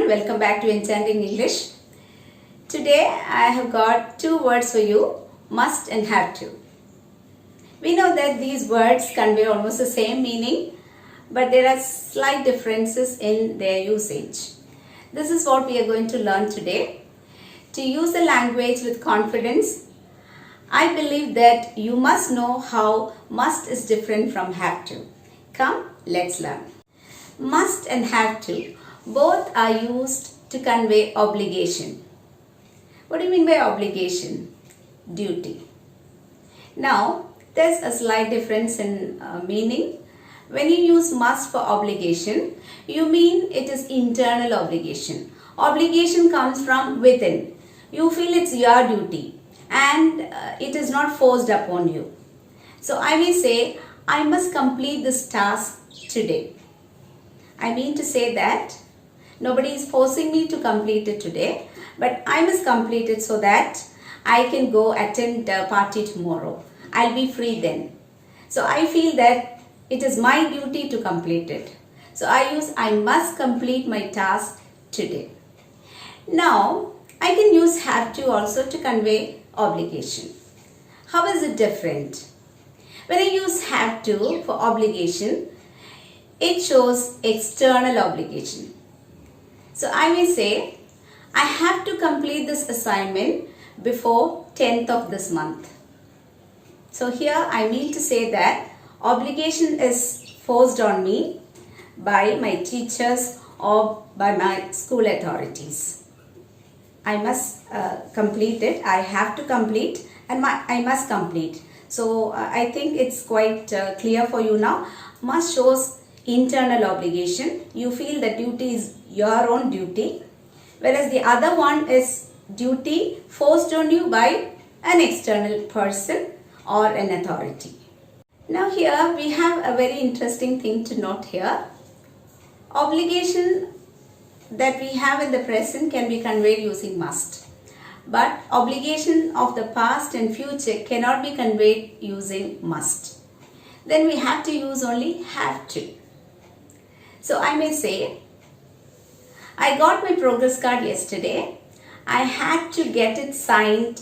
welcome back to Enchanting English. Today I have got two words for you, must and have to. We know that these words convey almost the same meaning, but there are slight differences in their usage. This is what we are going to learn today. To use the language with confidence, I believe that you must know how must is different from have to. Come, let's learn. Must and have to both are used to convey obligation. What do you mean by obligation? Duty. Now, there's a slight difference in meaning. When you use must for obligation, you mean it is internal obligation. Obligation comes from within. You feel it's your duty and it is not forced upon you. So I may say, I must complete this task today. I mean to say that nobody is forcing me to complete it today, but I must complete it so that I can go attend a party tomorrow. I'll be free then. So I feel that it is my duty to complete it. So I use I must complete my task today. Now I can use have to also to convey obligation. How is it different? When I use have to for obligation, it shows external obligation. So I may say, I have to complete this assignment before 10th of this month. So here I mean to say that obligation is forced on me by my teachers or by my school authorities. I must complete it. I have to complete and I must complete. So I think it's quite clear for you now. Must shows internal obligation. You feel the duty is your own duty, whereas the other one is duty forced on you by an external person or an authority. Now here we have a very interesting thing to note here. Obligation that we have in the present can be conveyed using must, but obligation of the past and future cannot be conveyed using must. Then we have to use only have to. So I may say, I got my progress card yesterday. I had to get it signed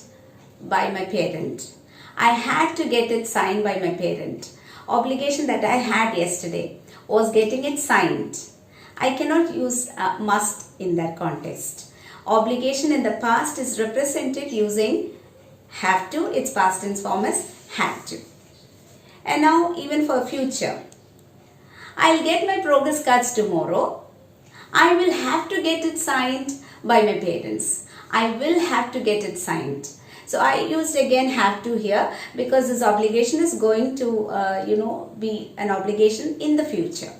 by my parent. I had to get it signed by my parent. Obligation that I had yesterday was getting it signed. I cannot use must in that context. Obligation in the past is represented using have to. Its past tense form is had to. And now even for future, I'll get my progress cards tomorrow. I will have to get it signed by my parents. I will have to get it signed. So I used again have to here because this obligation is going to be an obligation in the future.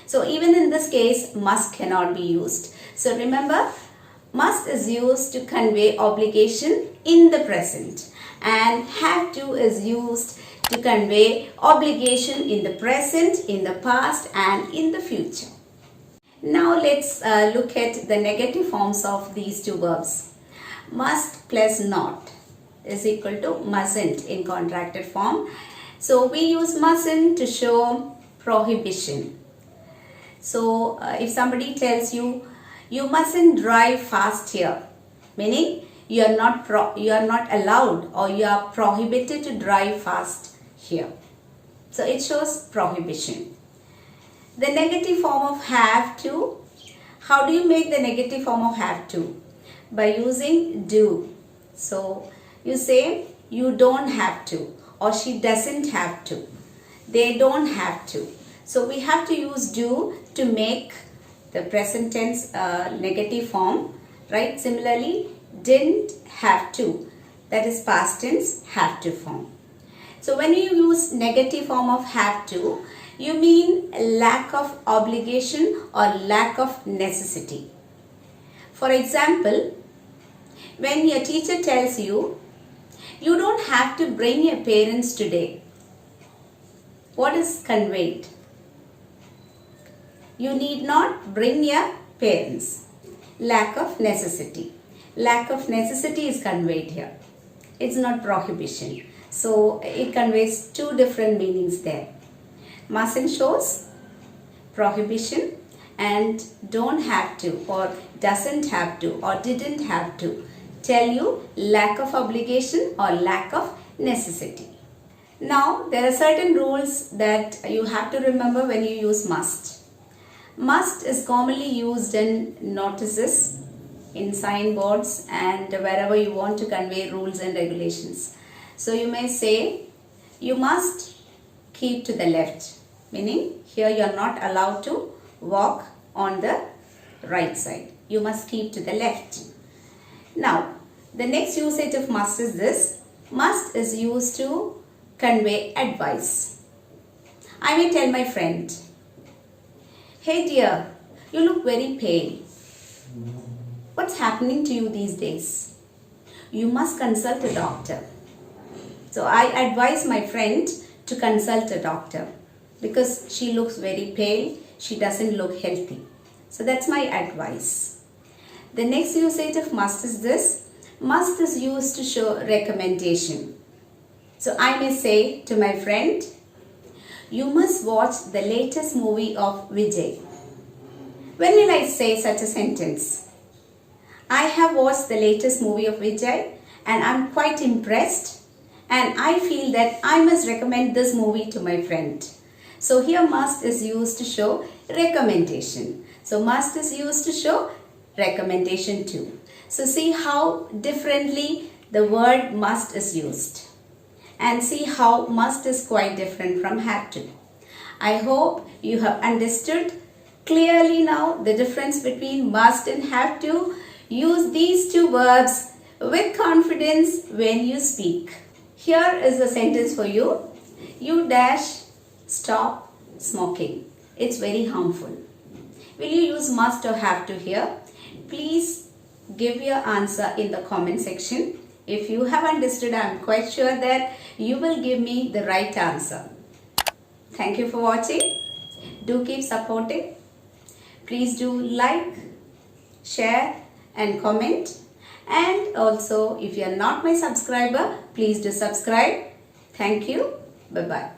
So even in this case, must cannot be used. So remember, must is used to convey obligation in the present and have to is used to convey obligation in the present, in the past and in the future. Now let's look at the negative forms of these two verbs. Must plus not is equal to mustn't in contracted form. So we use mustn't to show prohibition. So if somebody tells you, you mustn't drive fast here, meaning you are not allowed or you are prohibited to drive fast here. So it shows prohibition. The negative form of have to. How do you make the negative form of have to? By using do. So you say you don't have to or she doesn't have to. They don't have to. So we have to use do to make the present tense negative form, right? Similarly, didn't have to. That is past tense have to form. So when you use negative form of have to, you mean lack of obligation or lack of necessity. For example, when your teacher tells you, you don't have to bring your parents today. What is conveyed? You need not bring your parents. Lack of necessity. Lack of necessity is conveyed here. It's not prohibition. So it conveys two different meanings there. Mustn't shows prohibition and don't have to or doesn't have to or didn't have to tell you lack of obligation or lack of necessity. Now, there are certain rules that you have to remember when you use must. Must is commonly used in notices, in signboards, and wherever you want to convey rules and regulations. So you may say, you must keep to the left, meaning here you are not allowed to walk on the right side. You must keep to the left. Now, the next usage of must is this. Must is used to convey advice. I may tell my friend, hey dear, you look very pale. What's happening to you these days? You must consult a doctor. So I advise my friend to consult a doctor because she looks very pale, she doesn't look healthy. So that's my advice. The next usage of must is this. Must is used to show recommendation. So I may say to my friend, you must watch the latest movie of Vijay. When will I say such a sentence? I have watched the latest movie of Vijay and I'm quite impressed and I feel that I must recommend this movie to my friend. So here must is used to show recommendation. So must is used to show recommendation too. So see how differently the word must is used. And see how must is quite different from have to. I hope you have understood clearly now the difference between must and have to. Use these two verbs with confidence when you speak. Here is a sentence for you. You dash stop smoking. It's very harmful. Will you use must or have to here? Please give your answer in the comment section. If you have understood, I am quite sure that you will give me the right answer. Thank you for watching. Do keep supporting. Please do like, share and comment. And also, if you are not my subscriber, please do subscribe. Thank you. Bye-bye.